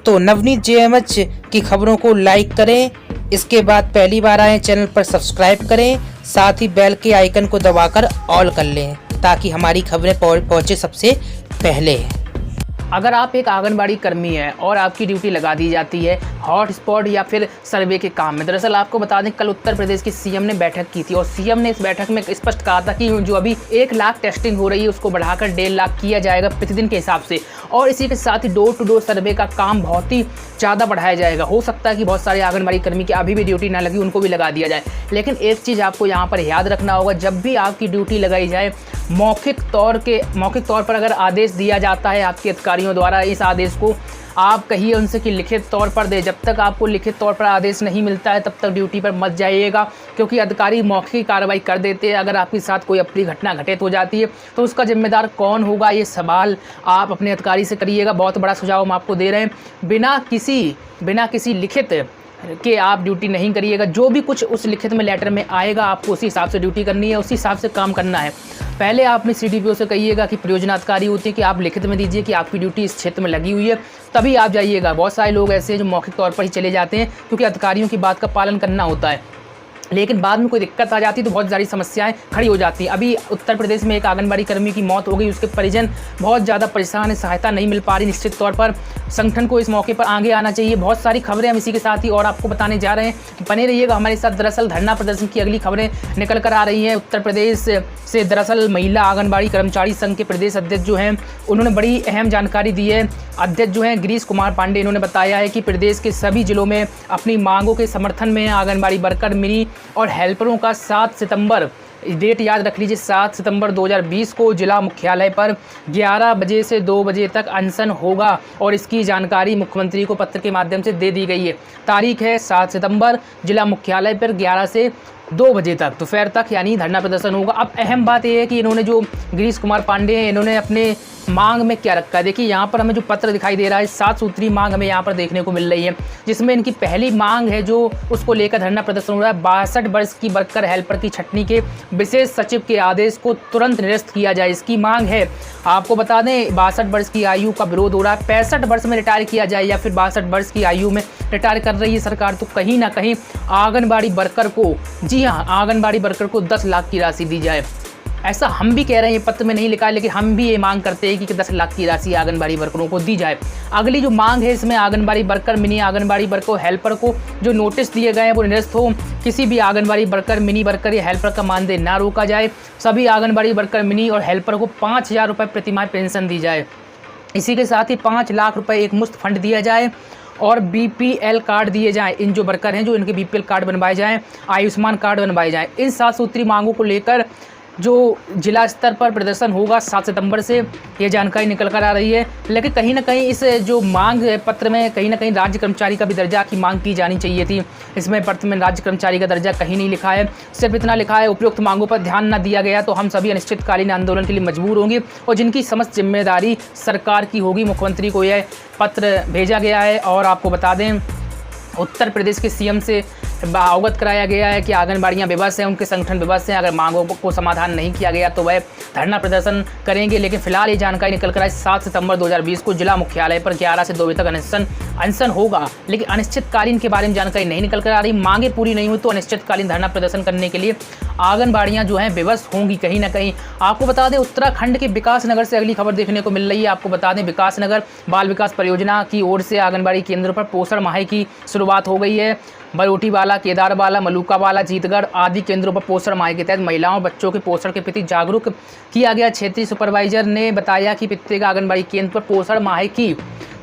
तो नवनीत जेएमएच की खबरों को लाइक करें, इसके बाद पहली बार आए चैनल पर सब्सक्राइब करें, साथ ही बेल के आइकन को दबाकर ऑल कर लें ताकि हमारी खबरें पहुंचे सबसे पहले। अगर आप एक आंगनबाड़ी कर्मी हैं और आपकी ड्यूटी लगा दी जाती है हॉटस्पॉट या फिर सर्वे के काम में। दरअसल आपको बता दें, कल उत्तर प्रदेश की सीएम ने बैठक की थी और सीएम ने इस बैठक में स्पष्ट कहा था कि जो अभी 1 लाख टेस्टिंग हो रही है उसको बढ़ाकर 1.5 लाख किया जाएगा प्रतिदिन के हिसाब से, और इसी के साथ ही डोर टू डोर सर्वे का काम बहुत ही ज़्यादा बढ़ाया जाएगा। हो सकता है कि बहुत सारे आंगनबाड़ी कर्मी की अभी भी ड्यूटी ना लगी, उनको भी लगा दिया जाए। लेकिन एक चीज़ आपको यहाँ पर याद रखना होगा, जब भी आपकी ड्यूटी लगाई जाए मौखिक तौर पर अगर आदेश दिया जाता है आपके अधिकारियों द्वारा, इस आदेश को आप कहिए उनसे कि लिखित तौर पर दे। जब तक आपको लिखित तौर पर आदेश नहीं मिलता है तब तक ड्यूटी पर मत जाइएगा, क्योंकि अधिकारी मौखिक कार्रवाई कर देते हैं। अगर आपके साथ कोई अप्रिय घटना घटित हो जाती है तो उसका जिम्मेदार कौन होगा, ये सवाल आप अपने अधिकारी से करिएगा। बहुत बड़ा सुझाव हम आपको दे रहे हैं। बिना किसी लिखित कि आप ड्यूटी नहीं करिएगा। जो भी कुछ उस लिखित में लेटर में आएगा आपको उसी हिसाब से ड्यूटी करनी है, उसी हिसाब से काम करना है। पहले आप अपने सीडीपीओ से कहिएगा कि परियोजना अधिकारी होते हैं कि आप लिखित में दीजिए कि आपकी ड्यूटी इस क्षेत्र में लगी हुई है, तभी आप जाइएगा। बहुत सारे लोग ऐसे हैं जो मौखिक तौर पर ही चले जाते हैं क्योंकि अधिकारियों की बात का पालन करना होता है, लेकिन बाद में कोई दिक्कत आ जाती है तो बहुत सारी समस्याएं खड़ी हो जाती हैं। अभी उत्तर प्रदेश में एक आंगनबाड़ी कर्मी की मौत हो गई, उसके परिजन बहुत ज़्यादा परेशान है, सहायता नहीं मिल पा रही। निश्चित तौर पर संगठन को इस मौके पर आगे आना चाहिए। बहुत सारी खबरें हम इसी के साथ ही और आपको बताने जा रहे हैं, बने रहिएगा हमारे साथ। दरअसल धरना प्रदर्शन की अगली खबरें निकल कर आ रही हैं उत्तर प्रदेश से। दरअसल महिला आंगनबाड़ी कर्मचारी संघ के प्रदेश अध्यक्ष जो हैं उन्होंने बड़ी अहम जानकारी दी है। अध्यक्ष जो हैं गिरीश कुमार पांडे, इन्होंने बताया है कि प्रदेश के सभी जिलों में अपनी मांगों के समर्थन में आंगनबाड़ी वर्कर, मिनी और हेल्परों का 7 सितंबर, डेट याद रख लीजिए, 7 सितंबर 2020 को जिला मुख्यालय पर 11 बजे से 2 बजे तक अनशन होगा और इसकी जानकारी मुख्यमंत्री को पत्र के माध्यम से दे दी गई है। तारीख है 7 सितंबर, जिला मुख्यालय पर 11 से 2 बजे तक, दोपहर तक, यानी धरना प्रदर्शन होगा। अब अहम बात यह है कि इन्होंने जो गिरीश कुमार पांडे हैं, इन्होंने अपने मांग में क्या रखा है। देखिए यहाँ पर हमें जो पत्र दिखाई दे रहा है, 7 सूत्री मांग हमें यहाँ पर देखने को मिल रही है, जिसमें इनकी पहली मांग है जो उसको लेकर धरना प्रदर्शन हो रहा है। 62 वर्ष की वर्कर हेल्पर की छटनी के विशेष सचिव के आदेश को तुरंत निरस्त किया जाए, इसकी मांग है। आपको बता दें 62 वर्ष की आयु का विरोध हो रहा है, 65 वर्ष में रिटायर किया जाए या फिर 62 वर्ष की आयु में रिटायर कर रही है सरकार, तो कहीं ना कहीं आंगनबाड़ी वर्कर को, जी हाँ, आंगनबाड़ी वर्कर को 10 लाख की राशि दी जाए। ऐसा हम भी कह रहे हैं, पत्र में नहीं लिखा है, लेकिन हम भी ये मांग करते हैं कि 10 लाख की राशि आंगनबाड़ी वर्करों को दी जाए। अगली जो मांग है इसमें anganwadi worker, mini anganwadi worker, helper को जो नोटिस दिए गए हैं वो निरस्त हो। किसी भी आंगनबाड़ी वर्कर, मिनी वर्कर या हेल्पर का मानदेय ना रोका जाए। सभी आंगनबाड़ी वर्कर, मिनी और हेल्पर को 5000 रुपये प्रतिमाह पेंशन दी जाए। इसी के साथ ही 5 लाख रुपये एक मुश्त फंड दिया जाए और बीपीएल कार्ड दिए जाएं। इन जो वर्कर हैं जो इनके बीपीएल कार्ड बनवाए जाएं, आयुष्मान कार्ड बनवाए जाएं। इन 7 सूत्री मांगों को लेकर जो जिला स्तर पर प्रदर्शन होगा 7 सितंबर से, ये जानकारी निकल कर आ रही है। लेकिन कहीं ना कहीं इस जो मांग पत्र में कहीं ना कहीं राज्य कर्मचारी का भी दर्जा की मांग की जानी चाहिए थी। इसमें पत्र में राज्य कर्मचारी का दर्जा कहीं नहीं लिखा है, सिर्फ इतना लिखा है उपयुक्त मांगों पर ध्यान न दिया गया तो हम सभी अनिश्चितकालीन आंदोलन के लिए मजबूर होंगे और जिनकी समस्त जिम्मेदारी सरकार की होगी। मुख्यमंत्री को यह पत्र भेजा गया है और आपको बता दें उत्तर प्रदेश के सीएम से अवगत कराया गया है कि आंगनबाड़ियाँ विवश हैं, उनके संगठन विवश हैं। अगर मांगों को समाधान नहीं किया गया तो वह धरना प्रदर्शन करेंगे। लेकिन फिलहाल ये जानकारी निकल कर आई 7 सितंबर 2020 को जिला मुख्यालय पर 11 से 2 बजे तक अनशन होगा। लेकिन अनिश्चितकालीन के बारे में जानकारी नहीं निकल कर आ रही। मांगे पूरी नहीं हुई तो अनिश्चितकालीन धरना प्रदर्शन करने के लिए आंगनबाड़ियाँ जो हैं विवश होंगी कहीं ना कहीं। आपको बता दें उत्तराखंड के विकासनगर से अगली खबर देखने को मिल रही है। आपको बता दें विकासनगर बाल विकास परियोजना की ओर से आंगनबाड़ी केंद्रों पर पोषण माह की शुरुआत हो गई है। बरोटीवाला, केदारवाला, मलूकावाला, जीतगढ़ आदि केंद्रों पर पोषण माह के तहत महिलाओं और बच्चों के पोषण के प्रति जागरूक किया गया। क्षेत्रीय सुपरवाइजर ने बताया कि प्रत्येक आंगनबाड़ी केंद्र पर पोषण माह की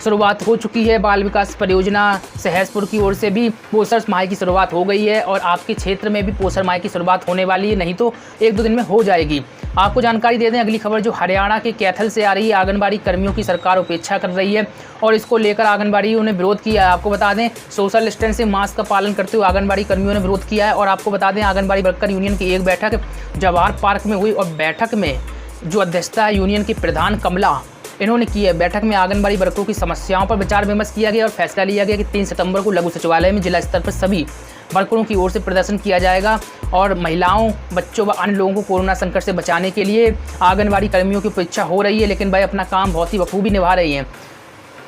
शुरुआत हो चुकी है। बाल विकास परियोजना सहसपुर की ओर से भी पोषण माह की शुरुआत हो गई है और आपके क्षेत्र में भी पोषण माह की शुरुआत होने वाली है, नहीं तो 1-2 दिन में हो जाएगी। आपको जानकारी दे दें अगली खबर जो हरियाणा के कैथल से आ रही है। आंगनबाड़ी कर्मियों की सरकार उपेक्षा कर रही है और इसको लेकर आंगनबाड़ियों ने विरोध किया है। आपको बता दें सोशल डिस्टेंसिंग मास्क का पालन करते हुए आंगनबाड़ी कर्मियों ने विरोध किया है। और आपको बता दें आंगनबाड़ी वर्कर यूनियन की एक बैठक जवाहर पार्क में हुई और बैठक में जो अध्यक्षता है यूनियन की प्रधान कमला इन्होंने की है। बैठक में आंगनबाड़ी वर्करों की समस्याओं पर विचार विमर्श किया गया और फैसला लिया गया कि 3 सितंबर को लघु सचिवालय में जिला स्तर पर सभी वर्करों की ओर से प्रदर्शन किया जाएगा और महिलाओं, बच्चों व अन्य लोगों को कोरोना संकट से बचाने के लिए आंगनबाड़ी कर्मियों की उपेक्षा हो रही है, लेकिन वह अपना काम बहुत ही बखूबी निभा रही हैं।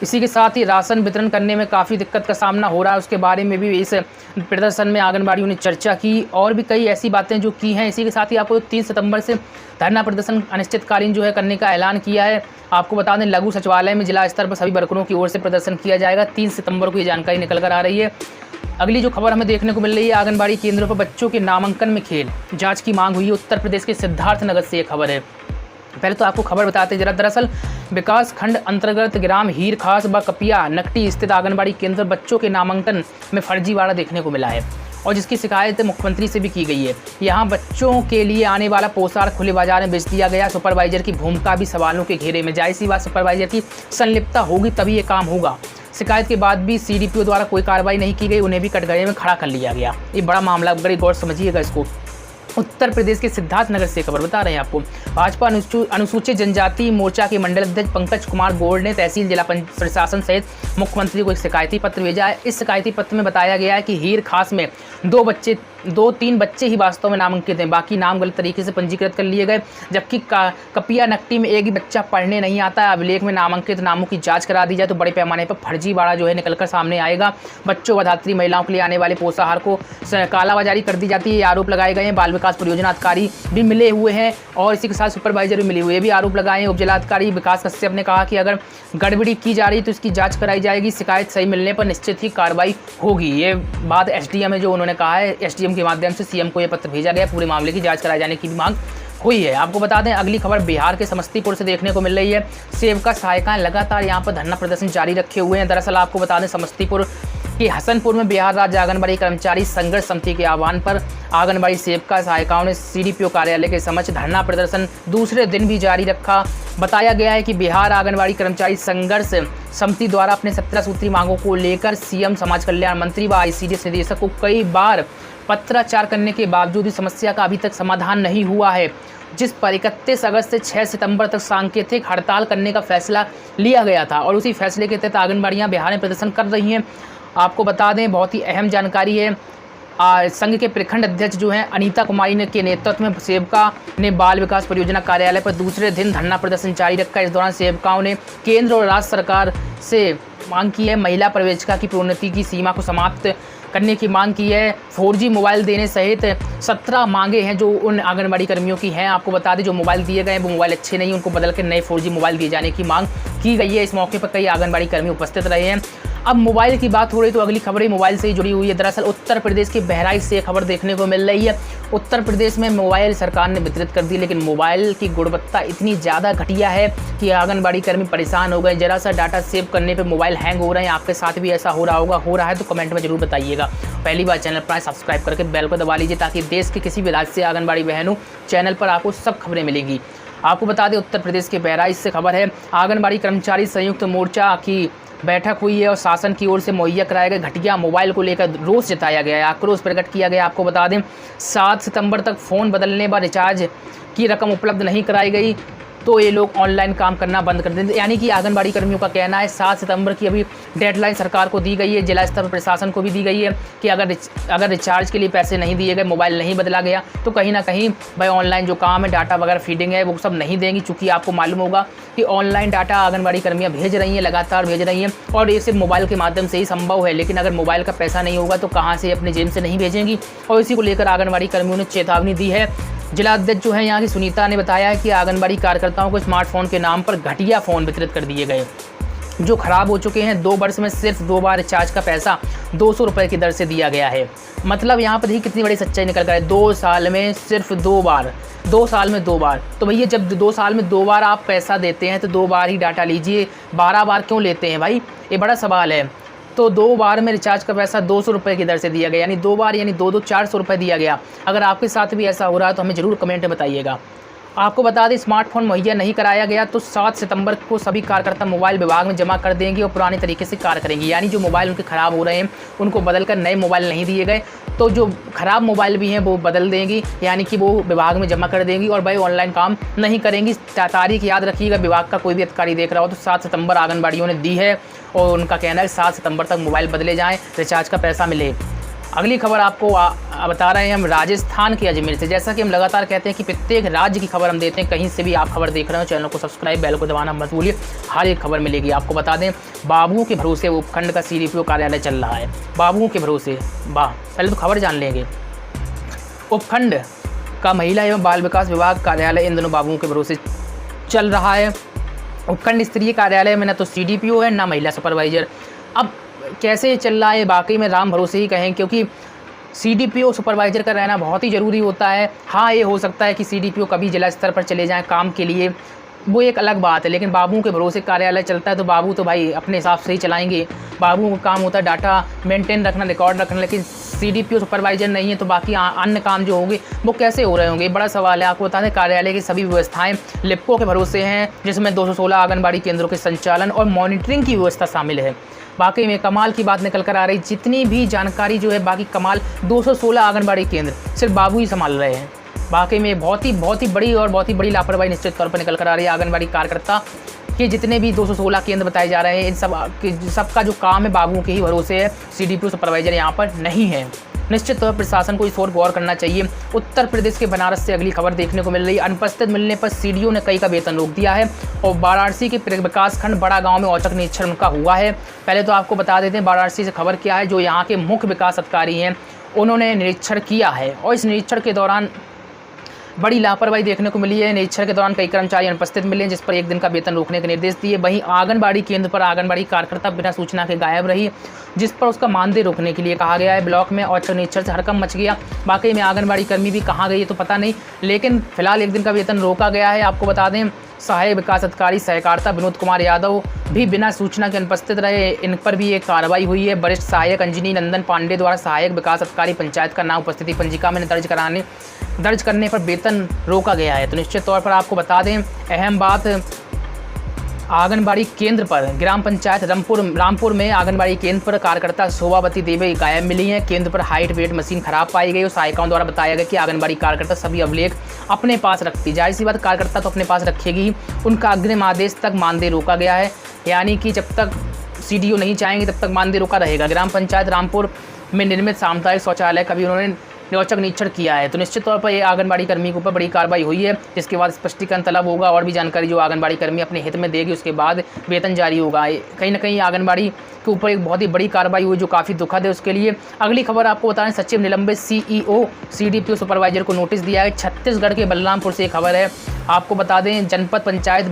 इसी के साथ ही राशन वितरण करने में काफ़ी दिक्कत का सामना हो रहा है, उसके बारे में भी इस प्रदर्शन में आंगनबाड़ियों ने चर्चा की और भी कई ऐसी बातें जो की हैं। इसी के साथ ही आपको 3 सितंबर से धरना प्रदर्शन अनिश्चितकालीन जो है करने का ऐलान किया है। आपको बता दें लघु सचिवालय में जिला स्तर पर सभी वर्करों की ओर से प्रदर्शन किया जाएगा। 3 सितंबर को ये जानकारी निकल कर आ रही है। अगली जो खबर हमें देखने को मिल रही है, आंगनबाड़ी केंद्रों पर बच्चों के नामांकन में खेल, जांच की मांग हुई है। उत्तर प्रदेश के सिद्धार्थनगर से ये खबर है। पहले तो आपको खबर बताते हैं जरा। दरअसल विकास खंड अंतर्गत ग्राम हीर खास व कपिया नकटी स्थित आंगनबाड़ी केंद्र बच्चों के नामांकन में फर्जीवाड़ा देखने को मिला है और जिसकी शिकायत मुख्यमंत्री से भी की गई है। यहाँ बच्चों के लिए आने वाला पोशाक खुले बाजार में बेच दिया गया। सुपरवाइजर की भूमिका भी सवालों के घेरे में। जाहिर सी बात, सुपरवाइजर की संलिप्तता होगी तभी ये काम होगा। शिकायत के बाद भी CDPO द्वारा कोई कार्रवाई नहीं की गई, उन्हें भी कटघरे में खड़ा कर लिया गया। ये बड़ा मामला, बड़ी गौर समझिएगा इसको। उत्तर प्रदेश के सिद्धार्थनगर से खबर बता रहे हैं आपको। भाजपा अनुसूचित जनजाति मोर्चा के मंडल अध्यक्ष पंकज कुमार गौड़ ने तहसील जिला प्रशासन सहित मुख्यमंत्री को एक शिकायती पत्र भेजा है। इस शिकायती पत्र में बताया गया है कि हीर खास में 2-3 बच्चे ही वास्तव में नामांकित हैं, बाकी नाम गलत तरीके से पंजीकृत कर लिए गए। जबकि कपिया नकटी में एक ही बच्चा पढ़ने नहीं आता है। अभिलेख में नामांकित नामों की जांच करा दी जाए तो बड़े पैमाने पर फर्जीवाड़ा जो है निकलकर सामने आएगा। बच्चों व धात्री महिलाओं के लिए आने वाले पोषाहार को कालाबाजारी कर दी जाती है, आरोप लगाए गए हैं। बाल विकास परियोजना अधिकारी भी मिले हुए हैं और इसी के साथ सुपरवाइजर भी मिले हुए हैं, भी आरोप लगाए हैं। उपजिलाधिकारी विकास कश्यप ने कहा कि अगर गड़बड़ी की जा रही तो इसकी जाँच कराई जाएगी। शिकायत सही मिलने पर निश्चित ही कार्रवाई होगी। ये बात SDM है जो उन्होंने कहा है। SDM के माध्यम से CM को यह पत्र भेजा गया। पूरे मामले की जांच कराए जाने की भी मांग हुई है। आपको बता दें अगली खबर बिहार के समस्तीपुर से देखने को मिल रही है। सेविका सहायिकाएं लगातार यहां पर धरना प्रदर्शन जारी रखे हुए हैं। दरअसल आपको बता दें समस्तीपुर के हसनपुर में बिहार राज्य आंगनबाड़ी कर्मचारी संघर्ष समिति के आह्वान पर आंगनबाड़ी सेविका सहायिकाओं ने CDPO कार्यालय के समक्ष धरना प्रदर्शन दूसरे दिन भी जारी रखा। बताया गया है कि बिहार आंगनबाड़ी कर्मचारी संघर्ष समिति द्वारा अपने 17 सूत्री मांगों को लेकर CM समाज कल्याण मंत्री व ICDS निदेशक को कई बार पत्राचार करने के बावजूद भी समस्या का अभी तक समाधान नहीं हुआ है, जिस पर 31 अगस्त से 6 सितंबर तक सांकेतिक हड़ताल करने का फैसला लिया गया था और उसी फैसले के तहत आंगनबाड़ियां बिहार में प्रदर्शन कर रही हैं। आपको बता दें बहुत ही अहम जानकारी है। संघ के प्रखंड अध्यक्ष जो हैं अनीता कुमारी के नेतृत्व में सेविका ने बाल विकास परियोजना कार्यालय पर दूसरे दिन धरना प्रदर्शन जारी रखा। इस दौरान सेविकाओं ने केंद्र और राज्य सरकार से मांग की है महिला प्रवेशिका की प्रोन्नति की सीमा को समाप्त करने की मांग की है। 4G मोबाइल देने सहित 17 मांगे हैं जो उन आंगनबाड़ी कर्मियों की हैं। आपको बता दें जो मोबाइल दिए गए हैं वो मोबाइल अच्छे नहीं, उनको बदल कर नए 4G मोबाइल दिए जाने की मांग की गई है। इस मौके पर कई आंगनबाड़ी कर्मी उपस्थित रहे हैं। अब मोबाइल की बात हो रही तो अगली खबर ही मोबाइल से ही जुड़ी हुई है। दरअसल उत्तर प्रदेश के बहराइच से खबर देखने को मिल रही है। उत्तर प्रदेश में मोबाइल सरकार ने वितरित कर दी, लेकिन मोबाइल की गुणवत्ता इतनी ज़्यादा घटिया है कि आंगनबाड़ी कर्मी परेशान हो गए। जरा सा डाटा सेव करने पे मोबाइल हैंग हो रहे हैं। आपके साथ भी ऐसा हो रहा है तो कमेंट में जरूर बताइएगा। पहली बार चैनल पर सब्सक्राइब करके बेल को दबा लीजिए ताकि देश के किसी भी राज्य से आंगनबाड़ी बहनों चैनल पर आपको सब खबरें मिलेंगी। आपको बता दें उत्तर प्रदेश के बहराइच से खबर है। आंगनबाड़ी कर्मचारी संयुक्त मोर्चा की बैठक हुई है और शासन की ओर से मुहैया कराए गए घटिया मोबाइल को लेकर रोष जताया गया है, आक्रोश प्रकट किया गया। आपको बता दें 7 सितंबर तक फ़ोन बदलने व रिचार्ज की रकम उपलब्ध नहीं कराई गई तो ये लोग ऑनलाइन काम करना बंद कर देंगे। यानी कि आंगनबाड़ी कर्मियों का कहना है 7 सितंबर की अभी डेडलाइन सरकार को दी गई है, जिला स्तर पर प्रशासन को भी दी गई है कि अगर रिचार्ज के लिए पैसे नहीं दिए गए, मोबाइल नहीं बदला गया तो कहीं ना कहीं भाई ऑनलाइन जो काम है डाटा वगैरह फीडिंग है वो सब नहीं देंगी। चूँकि आपको मालूम होगा कि ऑनलाइन डाटा आंगनबाड़ी कर्मियाँ भेज रही हैं, लगातार भेज रही हैं और ये सिर्फ मोबाइल के माध्यम से ही संभव है। लेकिन अगर मोबाइल का पैसा नहीं होगा तो कहाँ से अपने जेब से नहीं भेजेंगी और इसी को लेकर आंगनबाड़ी कर्मियों ने चेतावनी दी है। जिला अध्यक्ष जो है यहाँ की सुनीता ने बताया है कि आंगनबाड़ी कार्यकर्ताओं को स्मार्टफोन के नाम पर घटिया फ़ोन वितरित कर दिए गए जो खराब हो चुके हैं। 2 वर्ष में सिर्फ 2 बार रिचार्ज का पैसा 200 रुपये की दर से दिया गया है। मतलब यहाँ पर ही कितनी बड़ी सच्चाई निकल कर है। 2 साल में सिर्फ 2 बार, 2 साल में 2 बार। तो भैया जब 2 साल में 2 बार आप पैसा देते हैं तो 2 बार ही डाटा लीजिए, 12 बार क्यों लेते हैं भाई, ये बड़ा सवाल है। तो 2 बार में रिचार्ज का पैसा 200 रुपये की दर से दिया गया, यानी 2 बार यानी 2 400 रुपये दिया गया। अगर आपके साथ भी ऐसा हो रहा है तो हमें ज़रूर कमेंट में बताइएगा। आपको बता दें स्मार्टफोन मुहैया नहीं कराया गया तो 7 सितंबर को सभी कार्यकर्ता मोबाइल विभाग में जमा कर देंगे और पुराने तरीके से कार्य करेंगे। यानी जो मोबाइल उनके ख़राब हो रहे हैं उनको बदल कर नए मोबाइल नहीं दिए गए तो जो ख़राब मोबाइल भी हैं वो बदल देंगी, यानी कि वो विभाग में जमा कर देंगी और भाई ऑनलाइन काम नहीं करेंगी। तारीख याद रखिएगा, विभाग का कोई भी अधिकारी देख रहा हो तो 7 सितंबर आंगनबाड़ियों ने दी है और उनका कहना है 7 सितंबर तक मोबाइल बदले जाएँ, रिचार्ज का पैसा मिले। अगली खबर आपको बता रहे हैं हम राजस्थान के अजमेर से। जैसा कि हम लगातार कहते हैं कि प्रत्येक राज्य की खबर हम देते हैं, कहीं से भी आप खबर देख रहे हो चैनल को सब्सक्राइब, बेल को दबाना मत भूलिए, हर एक खबर मिलेगी। आपको बता दें बाबुओं के भरोसे उपखंड का CDPO कार्यालय चल रहा है। बाबुओं के भरोसे वाह, पहले तो खबर जान लेंगे। उपखंड का महिला एवं बाल विकास विभाग कार्यालय इन दोनों बाबुओं के भरोसे चल रहा है। उपखंड स्तरीय कार्यालय में न तो CDPO है, ना महिला सुपरवाइजर। अब कैसे चल रहा है, वाकई में राम भरोसे ही कहें, क्योंकि CDPO सुपरवाइजर का रहना बहुत ही ज़रूरी होता है। हाँ, ये हो सकता है कि CDPO कभी जिला स्तर पर चले जाएं काम के लिए, वो एक अलग बात है, लेकिन बाबुओं के भरोसे कार्यालय चलता है तो बाबू तो भाई अपने हिसाब से ही चलाएंगे। बाबुओं का काम होता है डाटा मेंटेन रखना, रिकॉर्ड रखना, लेकिन CDPO सुपरवाइजर नहीं है तो बाकी अन्य काम जो होंगे वो कैसे हो रहे होंगे, बड़ा सवाल है। आपको बता दें कार्यालय की सभी व्यवस्थाएं लिप्को के भरोसे हैं, जिसमें 216 आंगनबाड़ी केंद्रों के संचालन और मॉनिटरिंग की व्यवस्था शामिल है। वाकई में कमाल की बात निकल कर आ रही, जितनी भी जानकारी जो है बाकी कमाल, 216 आंगनबाड़ी केंद्र सिर्फ बाबू ही संभाल रहे हैं। वाकई में बहुत ही बड़ी और बहुत ही बड़ी लापरवाही निश्चित तौर पर निकल कर आ रही है। आंगनबाड़ी कार्यकर्ता के जितने भी 216 केंद्र बताए जा रहे हैं, इन सबका जो काम है बाबुओं के ही भरोसे है। CDPO सुपरवाइजर यहाँ पर नहीं है। निश्चित तौर पर प्रशासन को इस ओर गौर करना चाहिए। उत्तर प्रदेश के बनारस से अगली खबर देखने को मिल रही है। अनुपस्थित मिलने पर CDO ने कई का वेतन रोक दिया है और वाराणसी के विकासखंड बड़ा गांव में औचक निरीक्षण उनका हुआ है। पहले तो आपको बता देते हैं वाराणसी से खबर क्या है। जो यहाँ के मुख्य विकास अधिकारी हैं उन्होंने निरीक्षण किया है और इस निरीक्षण के दौरान बड़ी लापरवाही देखने को मिली है। निरीक्षण के दौरान कई कर्मचारी अनुपस्थित मिले, जिस पर 1 दिन का वेतन रोकने के निर्देश दिए। वहीं आंगनबाड़ी केंद्र पर आंगनबाड़ी कार्यकर्ता बिना सूचना के गायब रही, जिस पर उसका मानदेय रोकने के लिए कहा गया है। ब्लॉक में औचक निरीक्षण से हड़कंप मच गया। वाकई में आंगनबाड़ी कर्मी भी कहाँ गई है तो पता नहीं, लेकिन फिलहाल 1 दिन का वेतन रोका गया है। आपको बता दें सहायक विकास अधिकारी सहकारिता विनोद कुमार यादव भी बिना सूचना के अनुपस्थित रहे, इन पर भी एक कार्रवाई हुई है। वरिष्ठ सहायक अंजनी नंदन पांडे द्वारा सहायक विकास अधिकारी पंचायत का नाम उपस्थिति पंजिका में दर्ज करने पर वेतन रोका गया है। तो निश्चित तौर पर आपको बता दें अहम बात, आंगनबाड़ी केंद्र पर ग्राम पंचायत रामपुर में आंगनबाड़ी केंद्र पर कार्यकर्ता शोभावती देवी गायब मिली हैं। केंद्र पर हाइट वेट मशीन खराब पाई गई और सहायिकाओं द्वारा बताया गया कि आंगनबाड़ी कार्यकर्ता सभी अभिलेख अपने पास रखती। जाहिर सी बात कार्यकर्ता तो अपने पास रखेगी ही। उनका अग्रिम आदेश तक मानदेय रोका गया है, यानी कि जब तक CDO नहीं चाहेंगे तब तक मानदेय रोका रहेगा। ग्राम पंचायत रामपुर में निर्मित सामुदायिक शौचालय का भी उन्होंने औचक निरीक्षण किया है। तो निश्चित तौर पर ये आंगनबाड़ी कर्मी के ऊपर बड़ी कार्रवाई हुई है, जिसके बाद स्पष्टीकरण तलब होगा और भी जानकारी जो आंगनबाड़ी कर्मी अपने हित में देगी, उसके बाद वेतन जारी होगा। कहीं ना कहीं आंगनबाड़ी के ऊपर एक बहुत ही बड़ी कार्रवाई हुई जो काफ़ी दुखद है उसके लिए। अगली खबर आपको बताएं, सचिव निलंबित CEO CDPO सुपरवाइजर को नोटिस दिया है। छत्तीसगढ़ के बलरामपुर से एक खबर है। आपको बता दें जनपद पंचायत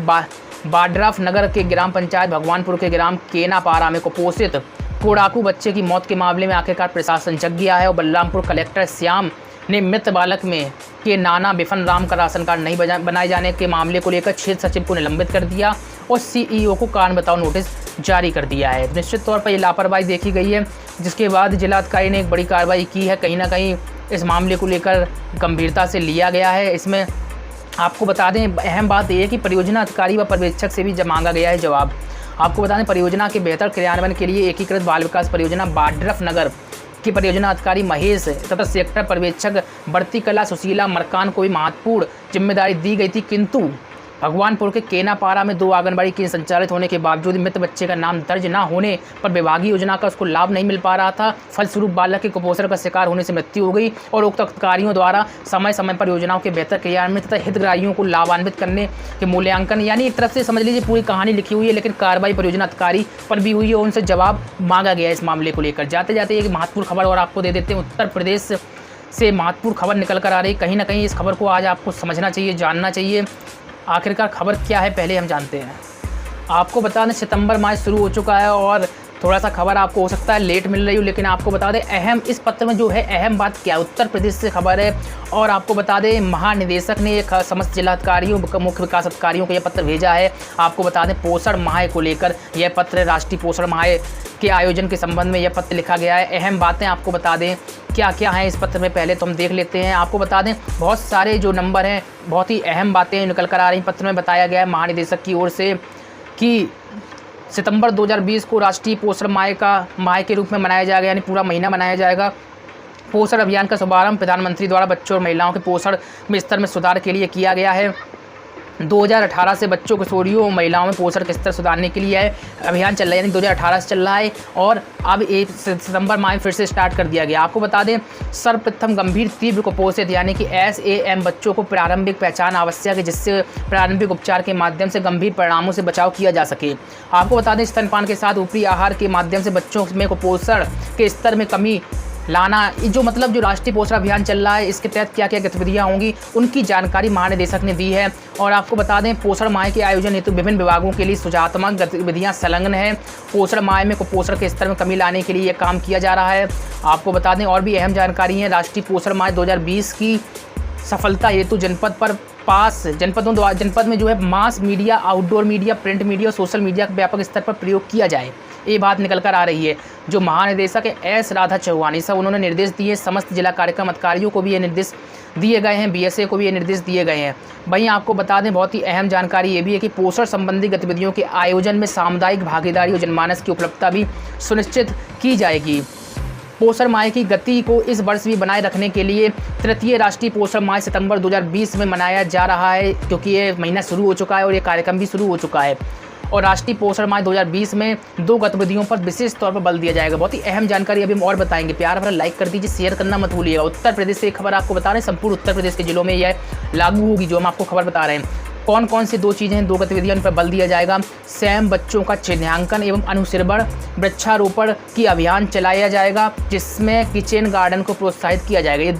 बाड्राफ नगर के ग्राम पंचायत भगवानपुर के ग्राम केनापारा में कुपोषित कोड़ाकू बच्चे की मौत के मामले में आखिरकार प्रशासन जग गया है और बलरामपुर कलेक्टर श्याम ने मृत बालक में के नाना बिफन राम का राशन कार्ड नहीं बनाए जाने के मामले को लेकर क्षेत्र सचिव को निलंबित कर दिया और CEO को कारण बताओ नोटिस जारी कर दिया है। निश्चित तौर पर ये लापरवाही देखी गई है, जिसके बाद जिलाधिकारी ने एक बड़ी कार्रवाई की है। कहीं ना कहीं इस मामले को लेकर गंभीरता से लिया गया है। इसमें आपको बता दें अहम बात यह है कि परियोजना अधिकारी व पर्यवेक्षक से भी मांगा गया है जवाब। आपको बता दें परियोजना के बेहतर क्रियान्वयन के लिए एकीकृत बाल विकास परियोजना बाड्रफ नगर की परियोजना अधिकारी महेश तथा सेक्टर पर्यवेक्षक बढ़ती कला सुशीला मरकान को भी महत्वपूर्ण जिम्मेदारी दी गई थी, किंतु भगवानपुर के केनापारा में 2 आंगनबाड़ी केंद्र संचालित होने के बावजूद मृत बच्चे का नाम दर्ज न होने पर विभागीय योजना का उसको लाभ नहीं मिल पा रहा था। फलस्वरूप बालक के कुपोषण का शिकार होने से मृत्यु हो गई और उक्त अधिकारियों द्वारा समय समय पर योजनाओं के बेहतर क्रियान्वयन तथा हितग्राहियों को लाभान्वित करने के मूल्यांकन, यानी एक तरफ से समझ लीजिए पूरी कहानी लिखी हुई है, लेकिन कार्रवाई परियोजना अधिकारी पर भी हुई है और उनसे जवाब मांगा गया इस मामले को लेकर। जाते जाते एक महत्वपूर्ण खबर और आपको दे देते हैं। उत्तर प्रदेश से महत्वपूर्ण खबर निकल कर आ रही, कहीं ना कहीं इस खबर को आज आपको समझना चाहिए, जानना चाहिए। आखिरकार खबर क्या है पहले हम जानते हैं। आपको बता दें सितंबर माह शुरू हो चुका है और थोड़ा सा खबर आपको हो सकता है लेट मिल रही हो, लेकिन आपको बता दें अहम इस पत्र में जो है अहम बात क्या है, उत्तर प्रदेश से खबर है। और आपको बता दें महानिदेशक ने एक समस्त जिलाधिकारियों मुख्य विकास अधिकारियों को यह पत्र भेजा है। आपको बता दें पोषण माह को लेकर यह पत्र, राष्ट्रीय पोषण माह के आयोजन के संबंध में यह पत्र लिखा गया है। अहम बातें आपको बता दें क्या क्या है इस पत्र में, पहले तो हम देख लेते हैं। आपको बता दें बहुत सारे जो नंबर हैं, बहुत ही अहम बातें निकल कर आ रही। पत्र में बताया गया है महानिदेशक की ओर से कि सितंबर 2020 को राष्ट्रीय पोषण माह के रूप में मनाया जाएगा, यानी पूरा महीना मनाया जाएगा। पोषण अभियान का शुभारंभ प्रधानमंत्री द्वारा बच्चों और महिलाओं के पोषण में स्तर में सुधार के लिए किया गया है। 2018 से बच्चों, किशोरियों और महिलाओं में पोषण के स्तर सुधारने के लिए अभियान चल रहा है, यानी 2018 से चल रहा है और अब 1 सितंबर माह में फिर से स्टार्ट कर दिया गया। आपको बता दें, सर्वप्रथम गंभीर तीव्र कुपोषित यानी कि SAM बच्चों को प्रारंभिक पहचान आवश्यक है, जिससे प्रारंभिक उपचार के माध्यम से गंभीर परिणामों से बचाव किया जा सके। आपको बता दें, स्तनपान के साथ ऊपरी आहार के माध्यम से बच्चों में कुपोषण के स्तर में कमी लाना, जो राष्ट्रीय पोषण अभियान चल रहा है, इसके तहत क्या क्या गतिविधियां होंगी उनकी जानकारी महानिदेशक ने दी है। और आपको बता दें, पोषण माह के आयोजन हेतु विभिन्न विभागों के लिए सुझावात्मक गतिविधियां संलग्न हैं। पोषण माह में कुपोषण के स्तर में कमी लाने के लिए यह काम किया जा रहा है। आपको बता दें, और भी अहम जानकारी है, राष्ट्रीय पोषण माह 2020 की सफलता हेतु जनपद में mass media, outdoor media, print media और सोशल मीडिया का व्यापक स्तर पर प्रयोग किया जाए, ये बात निकल कर आ रही है। जो महानिदेशक है S राधा चौहान, सब उन्होंने निर्देश दिए। समस्त जिला कार्यक्रम अधिकारियों को भी ये निर्देश दिए गए हैं, BSA को भी ये निर्देश दिए गए हैं। वहीं आपको बता दें, बहुत ही अहम जानकारी ये भी है कि पोषण संबंधी गतिविधियों के आयोजन में सामुदायिक भागीदारी और जनमानस की उपलब्धता भी सुनिश्चित की जाएगी। पोषण माह की गति को इस वर्ष भी बनाए रखने के लिए तृतीय राष्ट्रीय पोषण माह सितंबर 2020 में मनाया जा रहा है, क्योंकि ये महीना शुरू हो चुका है और ये कार्यक्रम भी शुरू हो चुका है। और राष्ट्रीय पोषण माह 2020 में 2 गतिविधियों पर विशेष तौर पर बल दिया जाएगा। बहुत ही अहम जानकारी अभी हम और बताएंगे। प्यार भरा लाइक कर दीजिए, शेयर करना मत भूलिएगा। उत्तर प्रदेश से एक खबर आपको बता रहे हैं, संपूर्ण उत्तर प्रदेश के जिलों में यह लागू होगी, जो हम आपको खबर बता रहे हैं। कौन कौन सी 2 चीज़ें हैं, 2 गतिविधियां, उन पर बल दिया जाएगा। SAM बच्चों का चिन्हांकन एवं अनुश्रवण वृक्षारोपण की अभियान चलाया जाएगा, जिसमें किचन गार्डन को प्रोत्साहित किया जाएगा। ये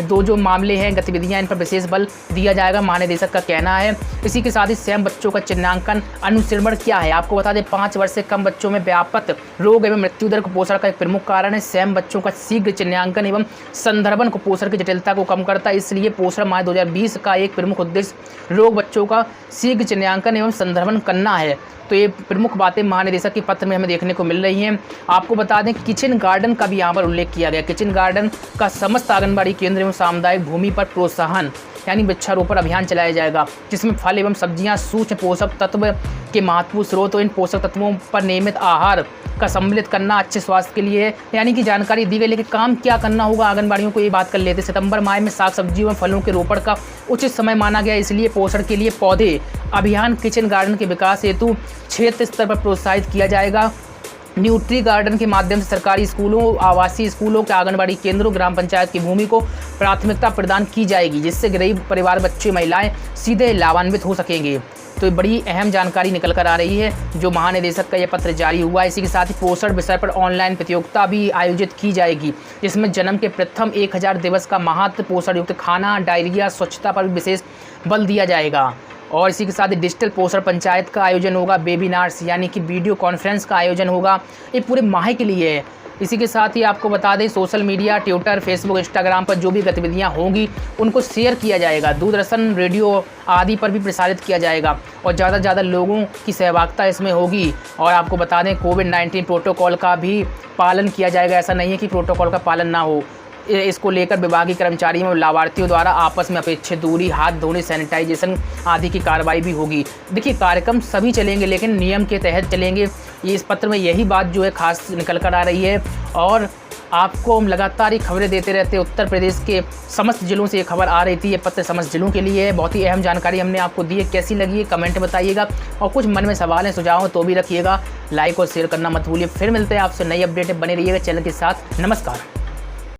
दो जो मामले हैं, गतिविधियां, इन पर विशेष बल दिया जाएगा, महानिदेशक का कहना है। इसी के साथ ही SAM बच्चों का चिन्हांकन अनुश्रवण क्या है, आपको बता दें, 5 वर्ष से कम बच्चों में व्यापक रोग एवं मृत्यु दर कुपोषण का एक प्रमुख कारण है। SAM बच्चों का शीघ्र चिन्हांकन एवं संदर्भन कुपोषण की जटिलता को कम करता है, इसलिए पोषण माह 2020 का एक प्रमुख उद्देश्य रोग बच्चों का शीघ्र चिन्हांकन एवं संदर्भन करना है। तो ये प्रमुख बातें महानिदेशक के पत्र में हमें देखने को मिल रही हैं। आपको बता दें, किचन गार्डन का भी यहाँ पर उल्लेख किया गया। किचन गार्डन का समस्त आंगनबाड़ी केंद्र एवं सामुदायिक भूमि पर प्रोत्साहन यानी वृक्षारोपण अभियान चलाया जाएगा, जिसमें फल एवं सब्जियां सूक्ष्म पोषक तत्व के महत्वपूर्ण स्रोत और इन पोषक तत्वों पर नियमित आहार का सम्मिलित करना अच्छे स्वास्थ्य के लिए है, यानी कि जानकारी दी गई। लेकिन काम क्या करना होगा आंगनबाड़ियों को, ये बात कर लेते। सितंबर माह में साग सब्जियों एवं फलों के रोपण का उचित समय माना गया, इसलिए पोषण के लिए पौधे अभियान किचन गार्डन के विकास हेतु क्षेत्र स्तर पर प्रोत्साहित किया जाएगा। न्यूट्री गार्डन के माध्यम से सरकारी स्कूलों, आवासीय स्कूलों के आंगनबाड़ी केंद्रों, ग्राम पंचायत की भूमि को प्राथमिकता प्रदान की जाएगी, जिससे गरीब परिवार, बच्चे, महिलाएं सीधे लाभान्वित हो सकेंगे। तो बड़ी अहम जानकारी निकल कर आ रही है, जो महानिदेशक का यह पत्र जारी हुआ है। इसी के साथ ही पोषण विषय पर ऑनलाइन प्रतियोगिता भी आयोजित की जाएगी, जिसमें जन्म के प्रथम 1000 दिवस का महत्व, पोषण युक्त खाना, डायरिया, स्वच्छता पर भी विशेष बल दिया जाएगा। और इसी के साथ ही डिजिटल पोषण पंचायत का आयोजन होगा, वेबिनार्स यानी कि वीडियो कॉन्फ्रेंस का आयोजन होगा, ये पूरे माह के लिए है। इसी के साथ ही आपको बता दें, social media, Twitter, Facebook, Instagram पर जो भी गतिविधियां होंगी उनको शेयर किया जाएगा। दूरदर्शन, रेडियो आदि पर भी प्रसारित किया जाएगा और ज़्यादा से ज़्यादा लोगों की सहभागिता इसमें होगी। और आपको बता दें, कोविड-19 प्रोटोकॉल का भी पालन किया जाएगा। ऐसा नहीं है कि प्रोटोकॉल का पालन ना हो। इसको लेकर विभागीय कर्मचारियों और लाभार्थियों द्वारा आपस में अपेक्षित दूरी, हाथ धोने, सैनिटाइजेशन आदि की कार्रवाई भी होगी। देखिए, कार्यक्रम सभी चलेंगे, लेकिन नियम के तहत चलेंगे। ये इस पत्र में यही बात जो है खास निकल कर आ रही है। और आपको हम लगातार ही खबरें देते रहते हैं। उत्तर प्रदेश के समस्त जिलों से ये खबर आ रही थी। ये पत्र समस्त जिलों के लिए है। बहुत ही अहम जानकारी हमने आपको दी है। कैसी लगी है कमेंट में बताइएगा, और कुछ मन में सवाल हैं, सुझाव तो भी रखिएगा। लाइक और शेयर करना मत भूलिए। फिर मिलते हैं आपसे नई अपडेट, बने रहिएगा चैनल के साथ। नमस्कार।